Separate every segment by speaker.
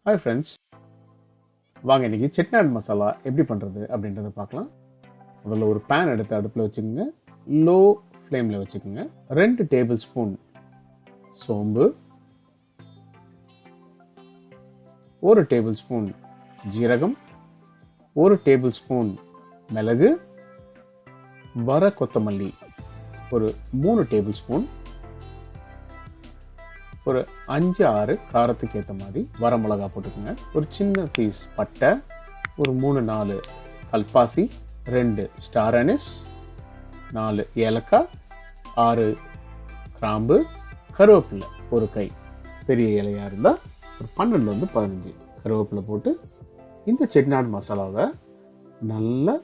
Speaker 1: Hi friends, வாங்க இன்றைக்கி செட்டிநாடு மசாலா எப்படி பண்ணுறது அப்படின்றத பார்க்கலாம். முதல்ல ஒரு பேன் எடுத்து அடுப்பில் வச்சுக்கோங்க. லோ ஃப்ளேமில் வச்சுக்கோங்க. 2 டேபிள் ஸ்பூன் சோம்பு, 1 டேபிள் ஸ்பூன் ஜீரகம், 1 டேபிள் ஸ்பூன் மிளகு, வர கொத்தமல்லி ஒரு 3 டேபிள் ஸ்பூன், ஒரு 5-6 காரத்துக்கு ஏற்ற மாதிரி வர மிளகா போட்டுக்கோங்க. ஒரு சின்ன பீஸ் பட்டை, ஒரு 3-4 கல்பாசி, 2 ஸ்டார் அனிஸ், 4 ஏலக்காய், 6 கிராம்பு, கருவேப்பிலை ஒரு கை, பெரிய இலையாக இருந்தால் ஒரு 12-15 கருவேப்பிலை போட்டு இந்த செட்டிநாடு மசாலாவை நல்லா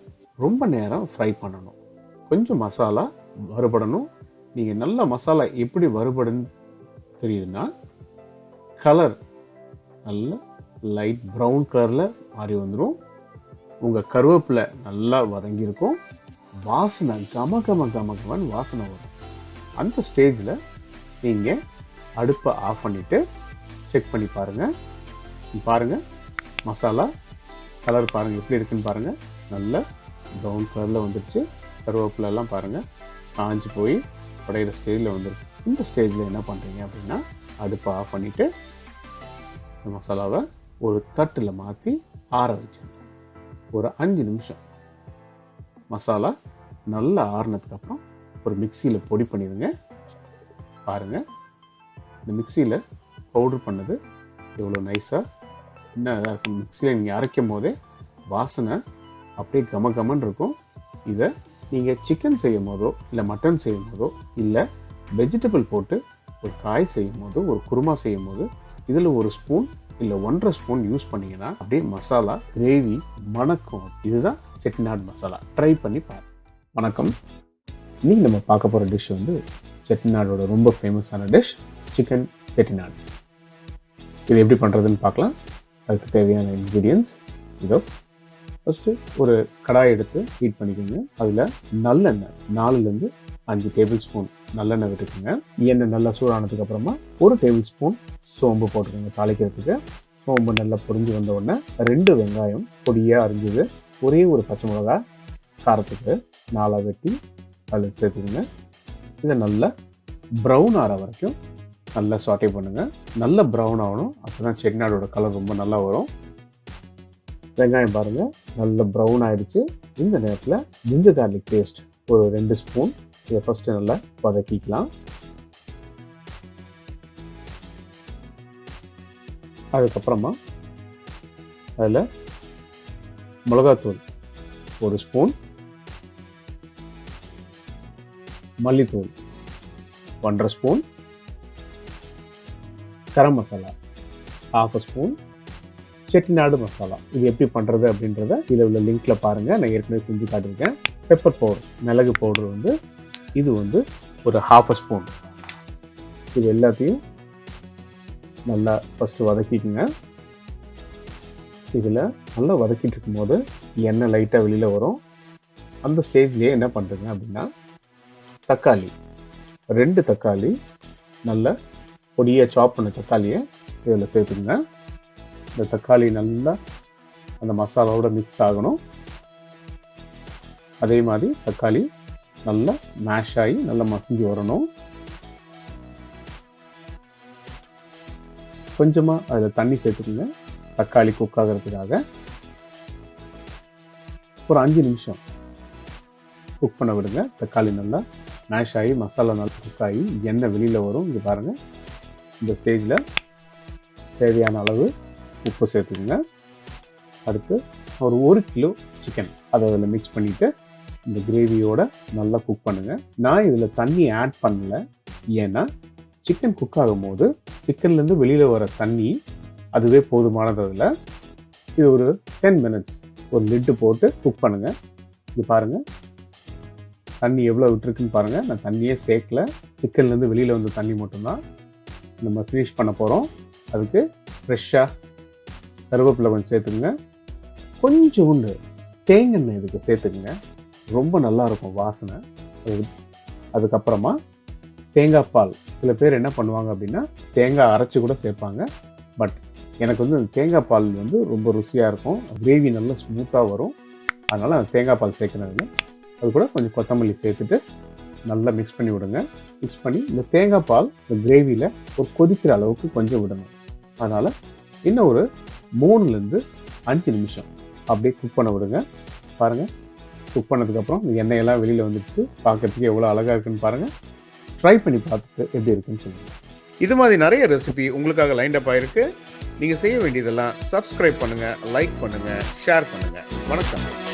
Speaker 1: ரொம்ப நேரம் ஃப்ரை பண்ணணும். கொஞ்சம் மசாலா வறுபடணும். நீங்கள் நல்ல மசாலா எப்படி வறுபடுன்னு தெரியுதுன்னா, கலர் நல்ல லைட் ப்ரௌன் கலரில் மாறி வந்துடும். உங்கள் கருவேப்பிலை நல்லா வதங்கியிருக்கும். வாசனை கமன்னு வாசனை வரும். அந்த ஸ்டேஜில் நீங்கள் அடுப்பை ஆஃப் பண்ணிவிட்டு செக் பண்ணி பாருங்கள். மசாலா கலர் பாருங்கள் எப்படி இருக்குன்னு பாருங்கள். நல்ல ப்ரௌன் கலரில் வந்துடுச்சு. கருவேப்பிலை எல்லாம் பாருங்கள் காஞ்சி போய் உடையிற ஸ்டேஜில் வந்துருக்கு. இந்த ஸ்டேஜில் என்ன பண்ணுறீங்க அப்படின்னா, அடுப்பை ஆஃப் பண்ணிவிட்டு இந்த மசாலாவை ஒரு தட்டில் மாற்றி ஆற வச்சுருங்க. ஒரு 5 நிமிஷம் மசாலா நல்லா ஆறினதுக்கப்புறம் ஒரு மிக்சியில் பொடி பண்ணிடுங்க. பாருங்கள், இந்த மிக்சியில் பவுட்ரு பண்ணது எவ்வளோ நைஸாக என்ன இதாக இருக்கும். மிக்சியில் நீங்கள் அரைக்கும் போதே வாசனை அப்படியே கமன்னு இருக்கும். இதை நீங்கள் சிக்கன் செய்யும் போதோ இல்லை மட்டன் செய்யும் போதோ இல்லை வெஜிடபிள் போட்டு ஒரு காய் செய்யும் போது, ஒரு குருமா செய்யும் போது இதில் 1 ஸ்பூன் இல்லை 1.5 ஸ்பூன் யூஸ் பண்ணிங்கன்னா அப்படியே மசாலா கிரேவி மணக்கும். இதுதான் செட்டிநாடு மசாலா. ட்ரை பண்ணி பாருங்கள். வணக்கம். இன்னைக்கு நம்ம பார்க்க போகிற டிஷ் வந்து செட்டிநாடோட ரொம்ப ஃபேமஸான டிஷ் சிக்கன் செட்டிநாடு. இது எப்படி பண்ணுறதுன்னு பார்க்கலாம். அதுக்கு தேவையான இன்க்ரீடியன்ஸ் இதோ. ஃபஸ்ட்டு ஒரு கடாய் எடுத்து ஹீட் பண்ணிக்கோங்க. அதில் நல்லெண்ணெய் 4-5 டேபிள் ஸ்பூன் நல்லெண்ணெய் விட்டுக்குங்க. எண்ணெய் நல்லா சூடானதுக்கு அப்புறமா 1 டேபிள் ஸ்பூன் சோம்பு போட்டுக்கோங்க தாளிக்கிறதுக்கு. சோம்பு நல்லா பொரிஞ்சு வந்த உடனே 2 வெங்காயம் பொடியாக அரிஞ்சது, ஒரே ஒரு பச்சை மிளகா காரத்துக்கு 4 வெட்டி அதில் சேர்த்துக்குங்க. இதை நல்லா ப்ரௌன் ஆகிற வரைக்கும் நல்லா சாட்டே பண்ணுங்கள். நல்லா ப்ரௌன் ஆகணும். அப்போ தான் செட்டிநாடோட கலர் ரொம்ப நல்லா வரும். வெங்காயம் பாருங்கள் நல்ல ப்ரௌன் ஆகிடுச்சு. இந்த நேரத்தில் ஜிஞ்சர் கார்லிக் பேஸ்ட் ஒரு 2 ஸ்பூன் இதை ஃபஸ்ட்டு நல்லா வதக்கிக்கலாம். அதுக்கப்புறமா அதில் மிளகாத்தூள் 1 ஸ்பூன், மல்லித்தூள் 1.5 ஸ்பூன், கரம் மசாலா 1/2 ஸ்பூன், செட்டிநாடு மசாலா. இது எப்படி பண்ணுறது அப்படின்றத இதில் உள்ள லிங்க்கில் பாருங்கள். நான் ஏற்கனவே செஞ்சு காட்டியிருக்கேன். பெப்பர் பவுடர், மிளகு பவுடர் வந்து இது வந்து ஒரு 1/2 ஸ்பூன். இது எல்லாத்தையும் நல்லா ஃபஸ்ட்டு வதக்கிக்குங்க. இதில் நல்லா வதக்கிட்டு இருக்கும்போது எண்ணெய் லைட்டாக வெளியில் வரும். அந்த ஸ்டேஜ்லேயே என்ன பண்ணுறீங்க அப்படின்னா, தக்காளி 2 தக்காளி நல்லா பொடியாக சாப் பண்ண தக்காளியை இதில் சேர்த்துக்குங்க. இந்த தக்காளி நல்லா அந்த மசாலாவோட மிக்ஸ் ஆகணும். அதே மாதிரி தக்காளி நல்லா மேஷ் ஆகி நல்லா மசிஞ்சு வரணும். கொஞ்சமாக அதில் தண்ணி சேர்த்துக்குங்க தக்காளி குக் ஆகிறதுக்காக. ஒரு 5 நிமிஷம் குக் பண்ண விடுங்க. தக்காளி நல்லா மேஷ் ஆகி மசாலா நல்லா குக் ஆகி எண்ணெய் வெளியில் வரும். இங்கே பாருங்கள். இந்த ஸ்டேஜில் தேவையான அளவு உப்பு சேர்த்துக்குங்க. அடுத்து ஒரு 1 கிலோ சிக்கன் அதை அதில் மிக்ஸ் பண்ணிவிட்டு இந்த கிரேவியோட நல்லா குக் பண்ணுங்கள். நான் இதில் தண்ணி ஆட் பண்ணல. ஏன்னா சிக்கன் குக் ஆகும்போது சிக்கன்லேருந்து வெளியில் வர தண்ணி அதுவே போதுமானது. அதில் இது ஒரு 10 மினிட்ஸ் ஒரு லிட்டு போட்டு குக் பண்ணுங்கள். இது பாருங்கள் தண்ணி எவ்வளோ விட்டுருக்குன்னு பாருங்கள். நான் தண்ணியே சேர்க்கல. சிக்கன்லேருந்து வெளியில் வந்த தண்ணி மட்டும்தான் நம்ம ஃபினிஷ் பண்ண போகிறோம். அதுக்கு ஃப்ரெஷ்ஷாக கருவேப்பிலை கொஞ்சம் சேர்த்துக்குங்க. கொஞ்சோண்டு தேங்காய் இதுக்கு சேர்த்துக்குங்க. ரொம்ப நல்லாயிருக்கும் வாசனை. அதுக்கப்புறமா தேங்காய் பால். சில பேர் என்ன பண்ணுவாங்க அப்படின்னா தேங்காய் அரைச்சி கூட சேர்ப்பாங்க. பட் எனக்கு வந்து அந்த தேங்காய் பால் வந்து ரொம்ப ருசியாக இருக்கும், கிரேவி நல்லா ஸ்மூத்தாக வரும். அதனால் அந்த தேங்காய் பால் சேர்க்கணுங்க. அது கூட கொஞ்சம் கொத்தமல்லி சேர்த்துட்டு நல்லா மிக்ஸ் பண்ணி விடுங்க. மிக்ஸ் பண்ணி இந்த தேங்காய் பால் இந்த கிரேவியில் ஒரு கொதிக்கிற அளவுக்கு கொஞ்சம் விடணும். அதனால் இன்னும் ஒரு 3லேருந்து 5 நிமிஷம் அப்படியே குக் பண்ண விடுங்க. பாருங்கள், குக் பண்ணதுக்கப்புறம் இந்த எண்ணெயெல்லாம் வெளியில் வந்துடுச்சு. பார்க்கறதுக்கு எவ்வளோ அழகாக இருக்குன்னு பாருங்கள். ட்ரை பண்ணி பார்த்துட்டு எப்படி இருக்குன்னு சொல்லுங்கள்.
Speaker 2: இது மாதிரி நிறைய ரெசிபி உங்களுக்காக லைன் அப் ஆயிருக்கு. நீங்கள் செய்ய வேண்டியதெல்லாம் சப்ஸ்கிரைப் பண்ணுங்கள், லைக் பண்ணுங்கள், ஷேர் பண்ணுங்கள். வணக்கம்.